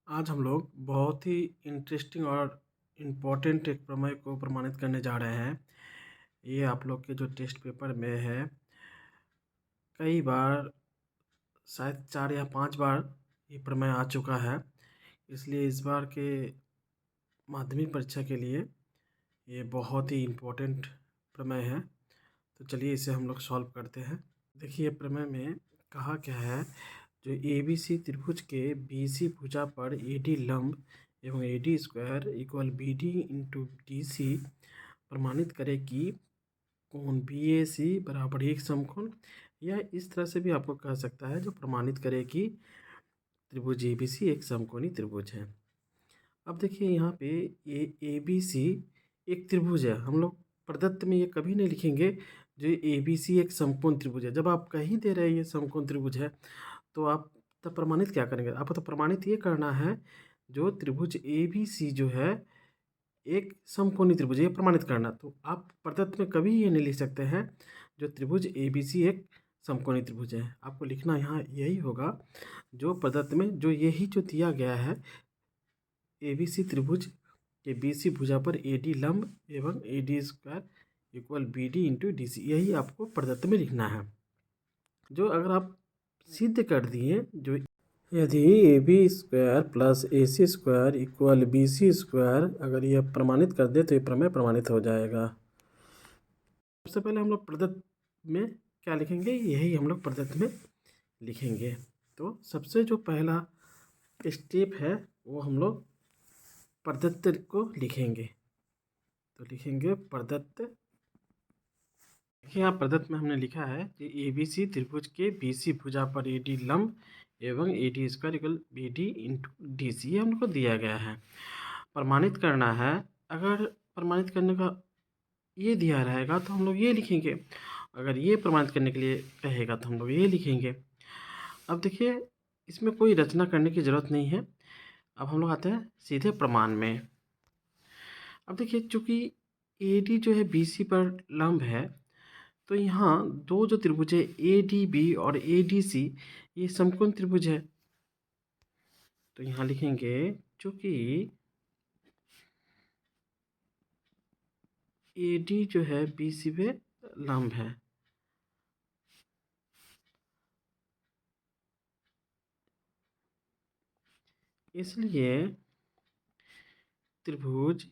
आज हम लोग बहुत ही इंटरेस्टिंग और इम्पोर्टेंट एक प्रमेय को प्रमाणित करने जा रहे हैं। ये आप लोग के जो टेस्ट पेपर में है, कई बार शायद 4 या 5 बार ये प्रमेय आ चुका है। इसलिए इस बार के माध्यमिक परीक्षा के लिए ये बहुत ही इम्पोर्टेंट प्रमेय है। तो चलिए इसे हम लोग सॉल्व करते हैं। देखिए प्रमेय में कहा क्या है, जो एबीसी त्रिभुज के बीसी भुजा पर एडी लंब एवं AD square equal BD into DC प्रमाणित करे कि कोण बीएसी बराबर एक समकोण, या इस तरह से भी आपको कह सकता है जो प्रमाणित करे कि त्रिभुज एबीसी एक समकोणी त्रिभुज है। अब देखिए यहाँ पे ए बी सी एक त्रिभुज है। हम लोग प्रदत्त में ये कभी नहीं लिखेंगे जो ए बी सी एक समकोण त्रिभुज है। जब आप कहीं दे रहे हैं ये समकोण त्रिभुज है, तो आप तब प्रमाणित क्या करेंगे? आपको तो प्रमाणित ये करना है जो त्रिभुज ए बी सी जो है एक समकोणी त्रिभुज है, ये प्रमाणित करना। तो आप प्रदत्त में कभी ये नहीं लिख सकते हैं जो त्रिभुज ए बी सी एक समकोणी त्रिभुज है। आपको लिखना यहाँ यही होगा जो प्रदत्त में जो यही जो दिया गया है, ए बी सी त्रिभुज के बीसी भुजा पर ए डी लंब एवं A D square equal B D into D C, यही आपको प्रदत्त में लिखना है। जो अगर आप सिद्ध कर दिए, जो यदि A B square plus A C square equal B C square, अगर यह प्रमाणित कर दे तो ये प्रमेय प्रमाणित हो जाएगा। सबसे पहले हम लोग प्रदत्त में क्या लिखेंगे, यही हम लोग प्रदत्त में लिखेंगे। तो सबसे जो पहला स्टेप है वो हम लोग प्रदत्त को लिखेंगे। तो लिखेंगे प्रदत्त। देखिए यहाँ प्रदत्त में हमने लिखा है कि ए बी सी त्रिभुज के बी सी भुजा पर ए डी लंब एवं A D square equal B D into D C, ये हमको दिया गया है। प्रमाणित करना है। अगर प्रमाणित करने का ये दिया रहेगा तो हम लोग ये लिखेंगे, अगर ये प्रमाणित करने के लिए कहेगा तो हम लोग ये लिखेंगे। अब देखिए इसमें कोई रचना करने की ज़रूरत नहीं है। अब हम लोग आते हैं सीधे प्रमाण में। अब देखिए चूँकि ए डी जो है बी सी पर लंब है, तो यहाँ दो जो त्रिभुज है ए डी बी और ए डी सी, ये समकोण त्रिभुज है। तो यहाँ लिखेंगे चूँकि ए डी जो है बी सी पे लंब है, इसलिए त्रिभुज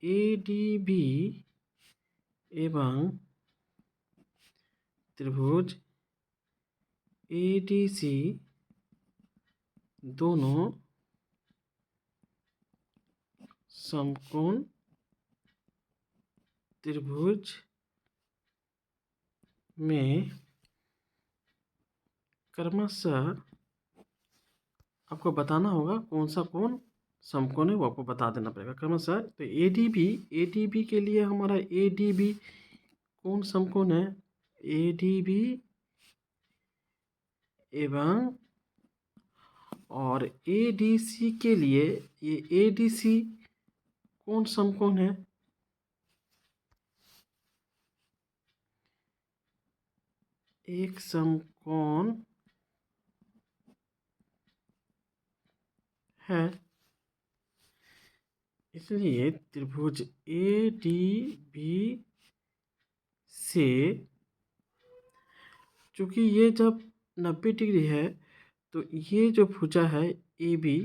ए डी बी एवं त्रिभुज ए डी सी दोनों समकोण त्रिभुज में क्रमशः आपको बताना होगा कौन सा कोण समकोण है, वो आपको बता देना पड़ेगा क्रमशः। तो ए डी बी के लिए हमारा ए डी बी कौन समकोण है, ए डी बी एवं, और ए डी सी के लिए ये ए डी सी कौन समकोण है, एक समकोण है। इसलिए त्रिभुज ए डी बी से, चूँकि ये जब 90 डिग्री है तो ये जो भुजा है ए बी,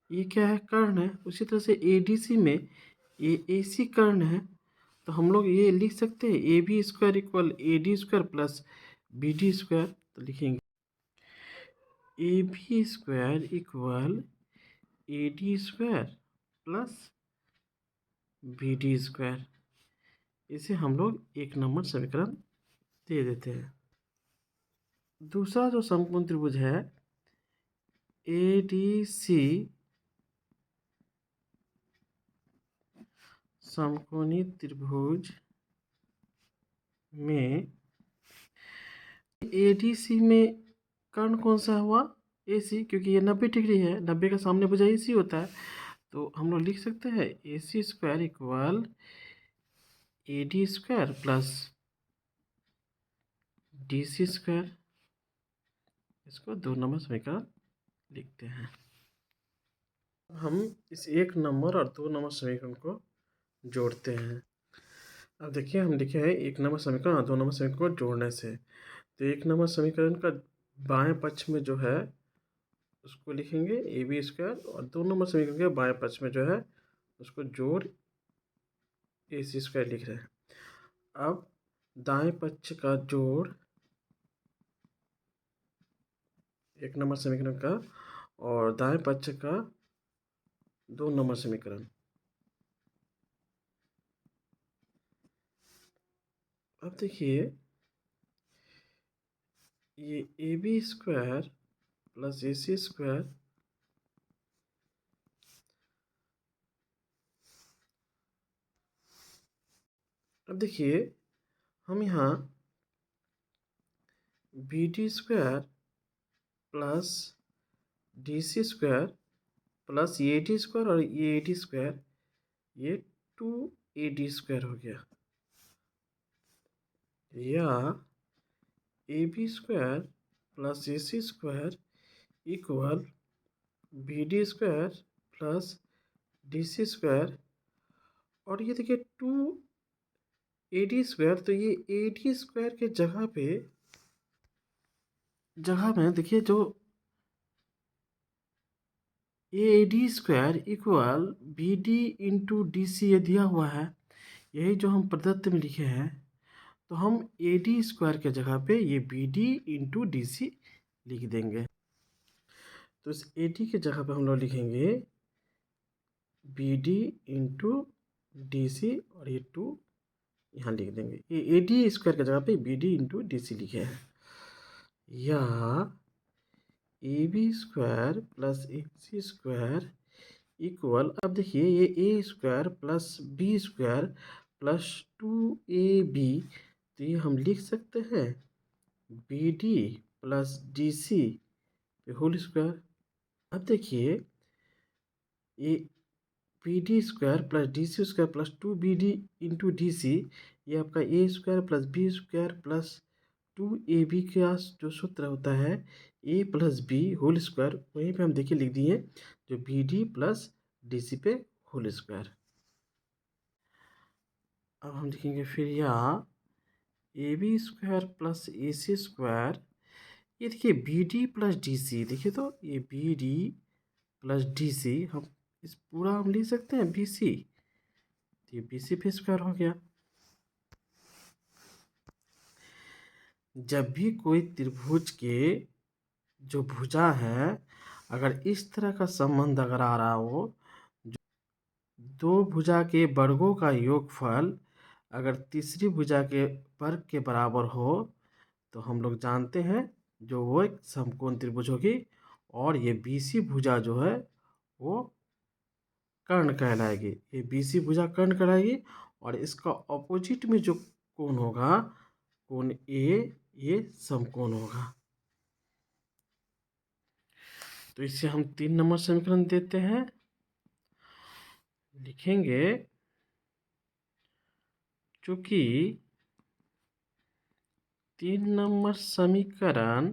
ये क्या है, कर्ण है। उसी तरह से ए डी सी में ये ए सी कर्ण है। तो हम लोग ये लिख सकते हैं A B square equal A D square plus B D square. तो लिखेंगे A B square equal A D square plus B D square. इसे हम लोग 1 नंबर समीकरण दे देते हैं। दूसरा जो समकोण त्रिभुज है ए डी सी समकोणी त्रिभुज में ए डी सी में कर्ण कौन सा हुआ, ए सी, क्योंकि ये 90 डिग्री है, 90 का सामने भुजा ए सी होता है। तो हम लोग लिख सकते हैं A C square equal A D square plus D C square. इसको 2 नंबर समीकरण लिखते हैं। हम इस 1 नंबर और 2 नंबर समीकरण को जोड़ते हैं। अब देखिए हम लिखे हैं 1 नंबर समीकरण और 2 नंबर समीकरण को जोड़ने से। तो 1 नंबर समीकरण का बाएं पक्ष में जो है उसको लिखेंगे AB² और 2 नंबर समीकरण के बाएं पक्ष में जो है उसको जोड़ AC² लिख रहे हैं। अब दाएं पक्ष का जोड़ 1 नंबर समीकरण का और दाएं पक्ष का 2 नंबर समीकरण। अब देखिए ये AB² प्लस AC²। अब देखिए हम यहाँ BD² plus DC² plus AD² और ये AD², ये 2AD² हो गया, या AB² plus AC² equal BD² plus DC²। और ये देखिए 2AD², तो ये AD² के जगह में देखिए जो AD² equal BD into DC ये दिया हुआ है, यही जो हम प्रदत्त में लिखे हैं। तो हम AD² के जगह पे ये BD इंटू DC लिख देंगे। तो इस AD के जगह पे हम लोग लिखेंगे BD इंटू DC और ये 2 यहाँ लिख देंगे। ये AD² के जगह पे BD इंटू DC लिखे हैं, या AB² प्लस AC² इक्वल, अब देखिए ये A² plus B² plus 2AB, तो ये हम लिख सकते हैं BD plus DC whole square. अब देखिए ये BD² plus DC² plus 2BD into DC, ये आपका A² plus B² plus 2AB का जो सूत्र होता है A plus B whole square, वहीं पे हम देखिए लिख दिए जो BD प्लस DC पे होल स्क्वायर। अब हम लिखेंगे फिर यहाँ AB² प्लस AC², ये देखिए BD प्लस DC, देखिए तो ये BD प्लस DC, हम इस पूरा हम लिख सकते हैं BC, तो ये BC पे स्क्वायर हो गया। जब भी कोई त्रिभुज के जो भुजा है, अगर इस तरह का संबंध अगर आ रहा हो, दो भुजा के वर्गों का योगफल अगर तीसरी भुजा के वर्ग के बराबर हो, तो हम लोग जानते हैं जो वो एक समकोण त्रिभुज होगी, और ये BC भुजा जो है वो कर्ण कहलाएगी। ये BC भुजा कर्ण कहलाएगी, और इसका ऑपोजिट में जो कोण होगा, कोण A, ये समकोण होगा। तो इससे हम 3 नंबर समीकरण देते हैं, लिखेंगे चूंकि 3 नंबर समीकरण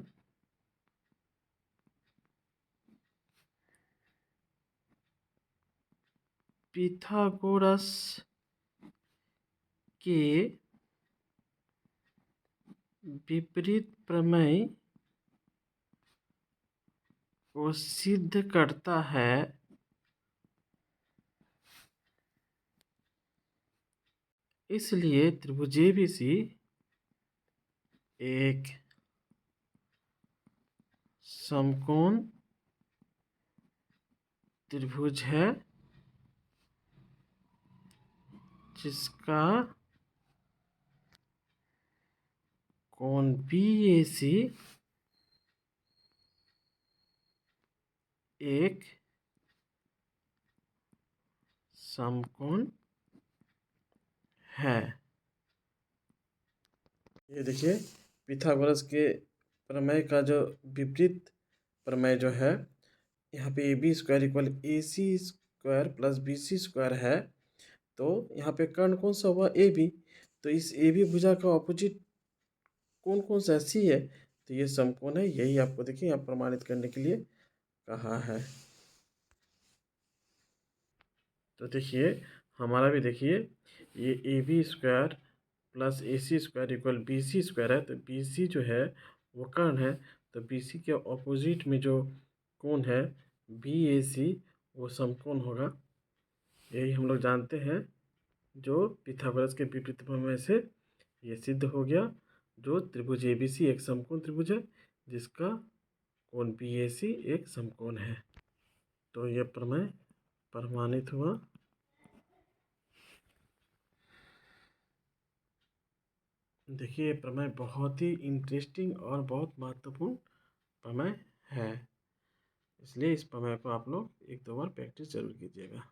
पिथागोरस के विपरीत प्रमेय को सिद्ध करता है, इसलिए त्रिभुज ABC एक समकोण त्रिभुज है जिसका कोण BAC एक समकोण है। ये देखिए पिथागोरस के प्रमेय का जो विपरीत प्रमेय जो है, यहाँ पे AB² equal AC² plus BC² है, तो यहाँ पे कर्ण कौन सा हुआ AB, तो इस AB भुजा का ऑपोजिट कौन कौन सा C है, तो ये समकोण है। यही आपको देखिए यहाँ प्रमाणित करने के लिए कहा है। तो देखिए हमारा भी देखिए ये A B square plus A C square equal B C square है। तो बी सी जो है वो कर्ण है, तो बी सी के ऑपोजिट में जो कोण है बी ए सी वो समकोण होगा। यही हम लोग जानते हैं, जो पिथागोरस के विपरीत प्रमेय से ये सिद्ध हो गया। जो त्रिभुज ए बी सी एक समकोण त्रिभुज है जिसका कोण बी ए सी एक समकोण है। तो यह प्रमेय प्रमाणित हुआ। देखिए ये प्रमेय बहुत ही इंटरेस्टिंग और बहुत महत्वपूर्ण प्रमेय है, इसलिए इस प्रमेय को आप लोग एक दो बार प्रैक्टिस जरूर कीजिएगा।